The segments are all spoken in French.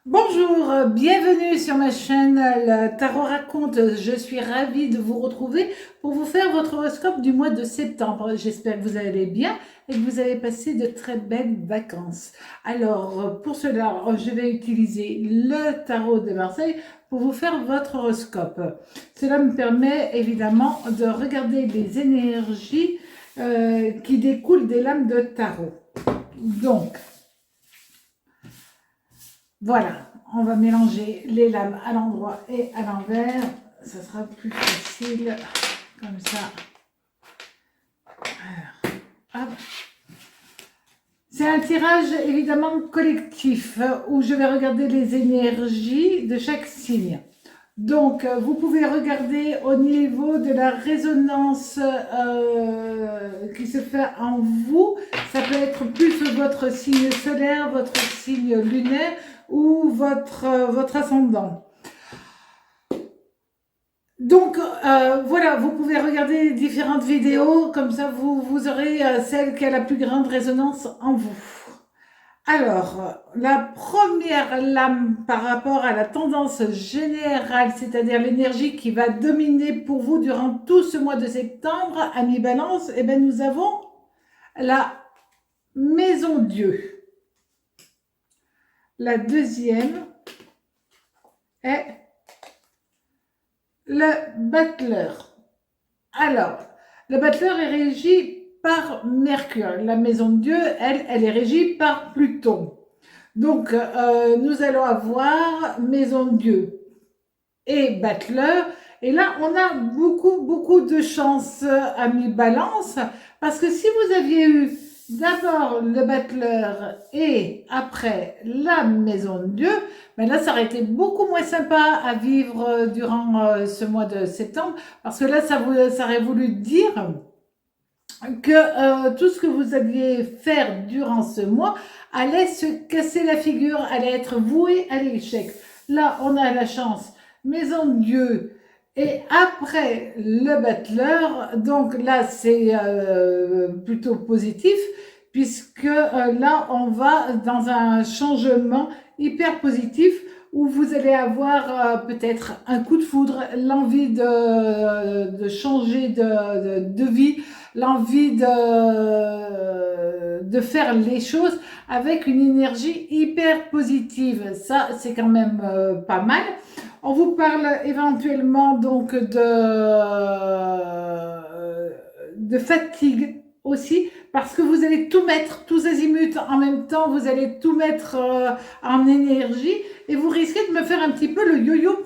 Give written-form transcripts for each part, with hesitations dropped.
Bonjour, bienvenue sur ma chaîne le Tarot Raconte. Je suis ravie de vous retrouver pour vous faire votre horoscope du mois de septembre. J'espère que vous allez bien et que vous avez passé de très belles vacances. Alors, pour cela, je vais utiliser le tarot de Marseille pour vous faire votre horoscope. Cela me permet évidemment de regarder les énergies qui découlent des lames de tarot. Donc, voilà, on va mélanger les lames à l'endroit et à l'envers. Ça sera plus facile comme ça. Alors, hop. C'est un tirage évidemment collectif où je vais regarder les énergies de chaque signe. Donc, vous pouvez regarder au niveau de la résonance qui se fait en vous. Ça peut être plus votre signe solaire, votre signe lunaire ou votre ascendant. Donc, voilà, vous pouvez regarder différentes vidéos, comme ça vous aurez celle qui a la plus grande résonance en vous. Alors, la première lame par rapport à la tendance générale, c'est-à-dire l'énergie qui va dominer pour vous durant tout ce mois de septembre, amis Balance, eh bien, nous avons la Maison Dieu. La deuxième est le battleur. Alors, le battleur est régi par Mercure. La Maison de Dieu, elle est régie par Pluton. Donc, nous allons avoir Maison de Dieu et battleur. Et là, on a beaucoup de chance, amis Balance, parce que si vous aviez eu d'abord le battleur et après la Maison de Dieu, ben là, ça aurait été beaucoup moins sympa à vivre durant ce mois de septembre, parce que là, ça aurait voulu dire que tout ce que vous alliez faire durant ce mois allait se casser la figure, allait être voué à l'échec. Là, on a la chance. Maison de Dieu. Et après le battleur, donc là, c'est plutôt positif, puisque là, on va dans un changement hyper positif où vous allez avoir peut-être un coup de foudre, l'envie de changer de vie, l'envie de faire les choses avec une énergie hyper positive. Ça, c'est quand même pas mal. On vous parle éventuellement donc de fatigue aussi, parce que vous allez tout mettre, tous azimuts en même temps, vous allez tout mettre en énergie, et vous risquez de me faire un petit peu le yo-yo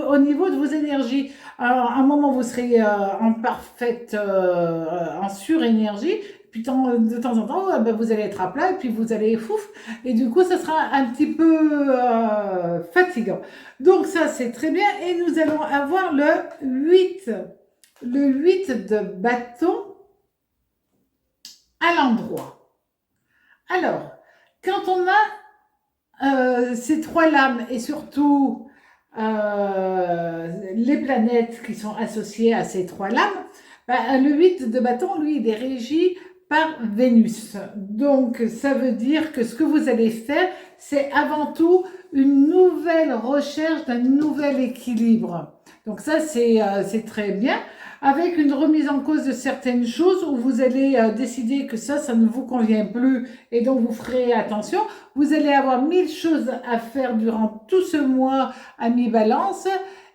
au niveau de vos énergies. Alors, à un moment, vous serez en parfaite, en surénergie, puis de temps en temps, ben, vous allez être à plat, et puis vous allez fouf, et du coup, ça sera un petit peu fatigant. Donc ça, c'est très bien, et nous allons avoir le 8. Le 8 de bâton à l'endroit. Alors, quand on a ces trois lames et surtout les planètes qui sont associées à ces trois lames, bah, le 8 de bâton, lui, il est régi par Vénus. Donc, ça veut dire que ce que vous allez faire, c'est avant tout une nouvelle recherche d'un nouvel équilibre. Donc ça, c'est très bien, avec une remise en cause de certaines choses où vous allez décider que ça ne vous convient plus et donc vous ferez attention. Vous allez avoir 1000 choses à faire durant tout ce mois à mi-balance.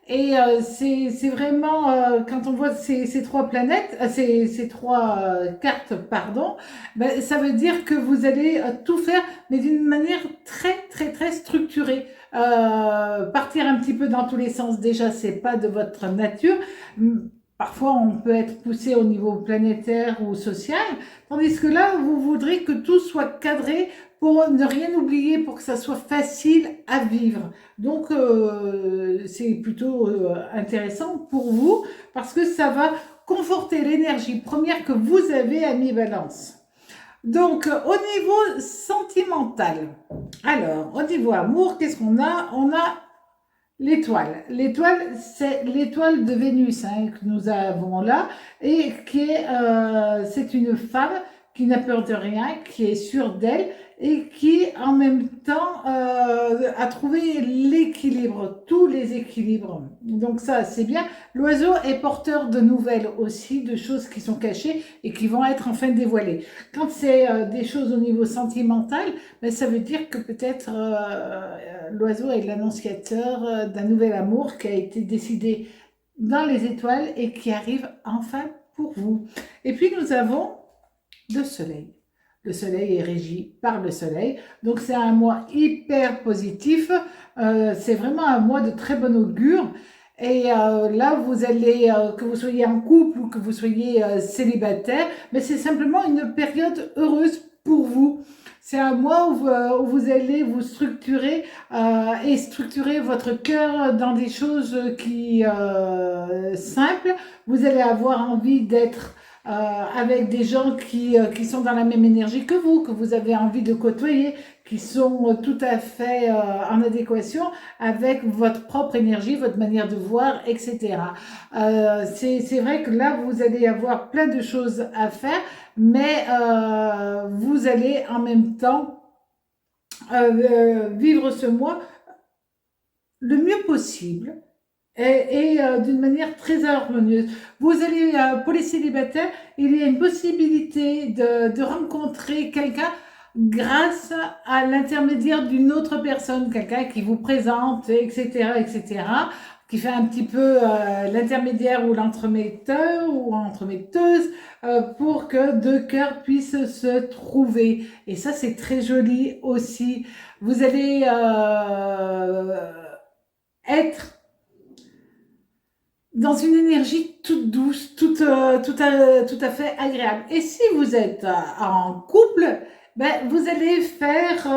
Et c'est vraiment, quand on voit ces trois planètes, ces trois cartes, pardon, ben, ça veut dire que vous allez tout faire, mais d'une manière très structurée. Partir un petit peu dans tous les sens, déjà, c'est pas de votre nature. Parfois, on peut être poussé au niveau planétaire ou social, tandis que là, vous voudrez que tout soit cadré pour ne rien oublier, pour que ça soit facile à vivre. Donc, c'est plutôt intéressant pour vous, parce que ça va conforter l'énergie première que vous avez à mi-balance. Donc, au niveau sentimental, alors, au niveau amour, qu'est-ce qu'on a? On a l'étoile. L'étoile, c'est l'étoile de Vénus hein, que nous avons là, et qui est, c'est une femme qui n'a peur de rien, qui est sûre d'elle, et qui en même temps a trouvé l'équilibre, tous les équilibres. Donc ça, c'est bien. L'oiseau est porteur de nouvelles aussi, de choses qui sont cachées et qui vont être enfin dévoilées. Quand c'est des choses au niveau sentimental, ben, ça veut dire que peut-être l'oiseau est l'annonciateur d'un nouvel amour qui a été décidé dans les étoiles et qui arrive enfin pour vous. Et puis nous avons le soleil. Le soleil est régi par le soleil, donc c'est un mois hyper positif, c'est vraiment un mois de très bon augure. Et là, vous allez, que vous soyez en couple ou que vous soyez célibataire, mais c'est simplement une période heureuse pour vous. C'est un mois où vous allez vous structurer et structurer votre cœur dans des choses qui simples. Vous allez avoir envie d'être avec des gens qui sont dans la même énergie que vous avez envie de côtoyer, qui sont tout à fait en adéquation avec votre propre énergie, votre manière de voir, etc. C'est vrai que là, vous allez avoir plein de choses à faire, mais vous allez en même temps vivre ce mois le mieux possible et d'une manière très harmonieuse. Vous allez, pour les célibataires, il y a une possibilité de rencontrer quelqu'un grâce à l'intermédiaire d'une autre personne, quelqu'un qui vous présente, etc., etc., qui fait un petit peu l'intermédiaire ou l'entremetteur ou entremetteuse pour que deux cœurs puissent se trouver. Et ça, c'est très joli aussi. Vous allez être dans une énergie toute douce, tout à fait agréable. Et si vous êtes en couple, ben, vous allez faire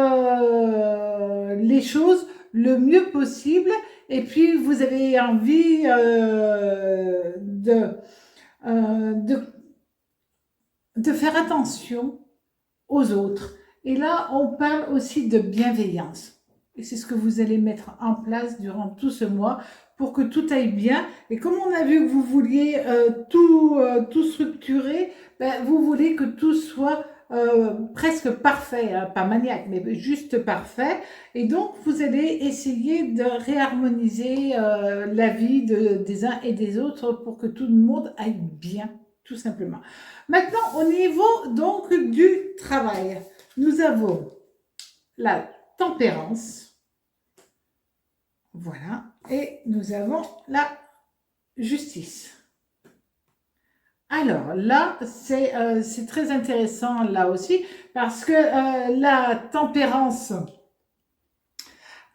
les choses le mieux possible et puis vous avez envie euh, de, de faire attention aux autres. Et là, on parle aussi de bienveillance. Et c'est ce que vous allez mettre en place durant tout ce mois pour que tout aille bien. Et comme on a vu que vous vouliez tout structurer, ben, vous voulez que tout soit presque parfait, hein, pas maniaque, mais juste parfait. Et donc, vous allez essayer de réharmoniser la vie des uns et des autres pour que tout le monde aille bien, tout simplement. Maintenant, au niveau donc du travail, nous avons la tempérance, voilà, et nous avons la justice. Alors là, c'est très intéressant là aussi, parce que la tempérance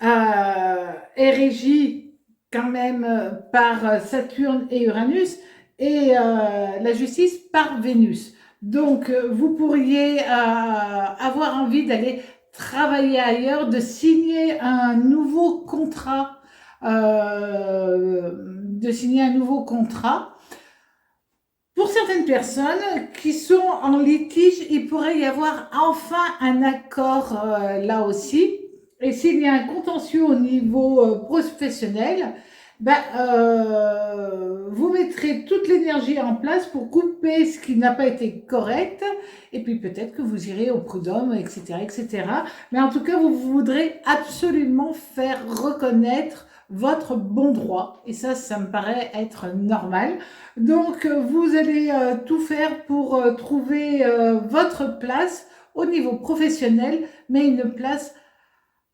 est régie quand même par Saturne et Uranus, et la justice par Vénus. Donc, vous pourriez avoir envie d'aller travailler ailleurs, de signer un nouveau contrat, Pour certaines personnes qui sont en litige, il pourrait y avoir enfin un accord là aussi. Et s'il y a un contentieux au niveau professionnel, ben, vous mettrez toute l'énergie en place pour couper ce qui n'a pas été correct. Et puis peut-être que vous irez au prud'homme, etc., etc. Mais en tout cas, vous voudrez absolument faire reconnaître votre bon droit. Et ça me paraît être normal. Donc, vous allez tout faire pour trouver votre place au niveau professionnel, mais une place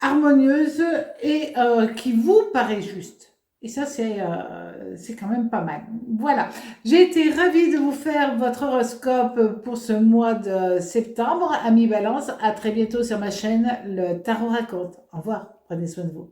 harmonieuse et qui vous paraît juste. Et ça, c'est quand même pas mal. Voilà, j'ai été ravie de vous faire votre horoscope pour ce mois de septembre. Amis Balance, à très bientôt sur ma chaîne Le Tarot Raconte. Au revoir, prenez soin de vous.